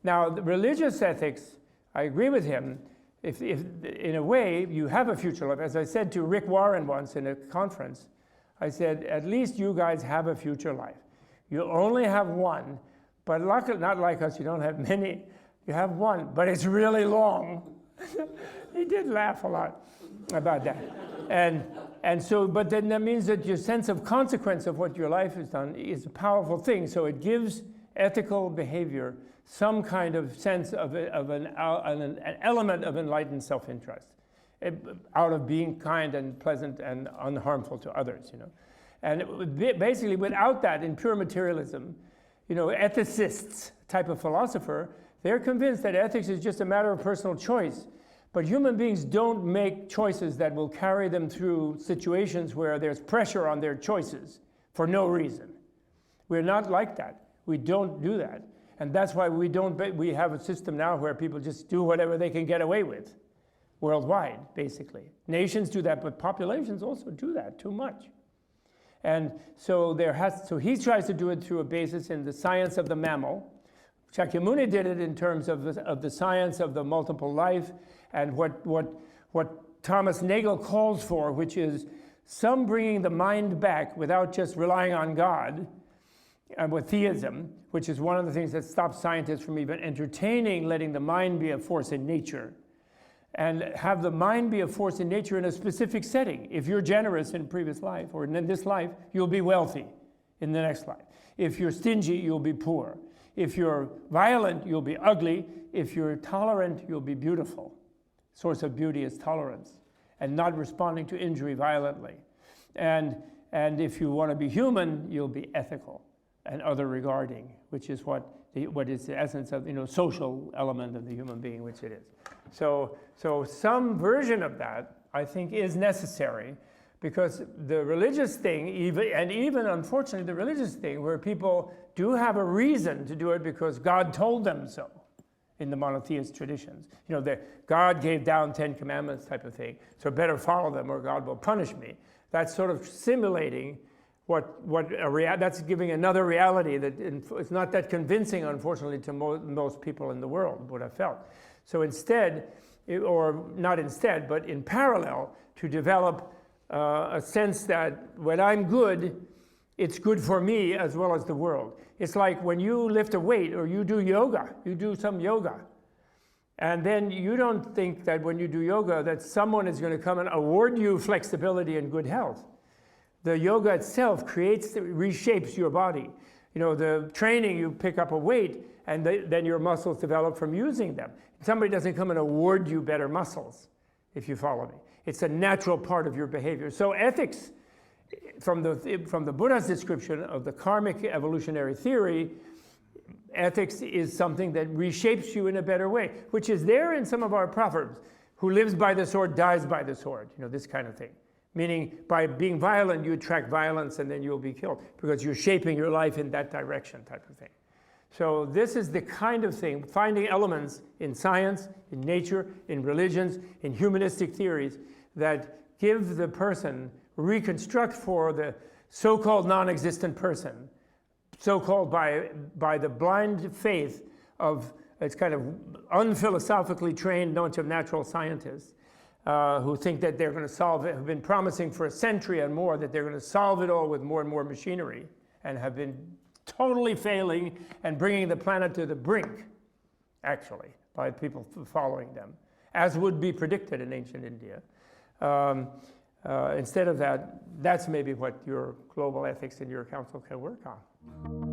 Now, the religious ethics, I agree with him. If in a way, you have a future life. As I said to Rick Warren once in a conference, I said, at least you guys have a future life. You only have one, but luckily, not like us, you don't have many. You have one, but it's really long. He did laugh a lot about that. And so, but then that means that your sense of consequence of what your life has done is a powerful thing. So it gives ethical behavior some kind of sense of an element of enlightened self-interest out of being kind and pleasant and unharmful to others, you know. And basically without that, in pure materialism, you know, ethicists type of philosopher, they're convinced that ethics is just a matter of personal choice. But human beings don't make choices that will carry them through situations where there's pressure on their choices for no reason. We're not like that. We don't do that. And that's why we have a system now where people just do whatever they can get away with, worldwide, basically. Nations do that, but populations also do that too much. And so he tries to do it through a basis in the science of the mammal. Shakyamuni did it in terms of the science of the multiple life and what Thomas Nagel calls for, which is some bringing the mind back without just relying on God, and with theism, which is one of the things that stops scientists from even entertaining letting the mind be a force in nature, and have the mind be a force in nature in a specific setting. If you're generous in previous life, or in this life, you'll be wealthy in the next life. If you're stingy, you'll be poor. If you're violent, you'll be ugly. If you're tolerant, you'll be beautiful. Source of beauty is tolerance, and not responding to injury violently. And if you want to be human, you'll be ethical and other regarding, which is what is the essence of, you know, social element of the human being, which it is. So some version of that, I think, is necessary, because the religious thing, even unfortunately the religious thing, where people do have a reason to do it because God told them so, in the monotheist traditions. You know, God gave down 10 commandments type of thing, so better follow them or God will punish me. That's sort of simulating that's giving another reality that it's not that convincing, unfortunately, to most people in the world would have felt. So instead, or not instead, but in parallel, to develop a sense that when I'm good, it's good for me as well as the world. It's like when you lift a weight or you do yoga, you do some yoga, and then you don't think that when you do yoga that someone is going to come and award you flexibility and good health. The yoga itself reshapes your body. You know, the training, you pick up a weight, and then your muscles develop from using them. Somebody doesn't come and award you better muscles, if you follow me. It's a natural part of your behavior. So ethics, from the Buddha's description of the karmic evolutionary theory, ethics is something that reshapes you in a better way, which is there in some of our proverbs. Who lives by the sword dies by the sword, you know, this kind of thing. Meaning, by being violent, you attract violence and then you'll be killed because you're shaping your life in that direction type of thing. So this is the kind of thing, finding elements in science, in nature, in religions, in humanistic theories that give the person, reconstruct for the so-called non-existent person, so-called by the blind faith of, it's kind of unphilosophically trained bunch of natural scientists, who think that they're going to solve it, have been promising for a century and more that they're going to solve it all with more and more machinery, and have been totally failing and bringing the planet to the brink, actually, by people following them, as would be predicted in ancient India. Instead of that, that's maybe what your global ethics and your council can work on.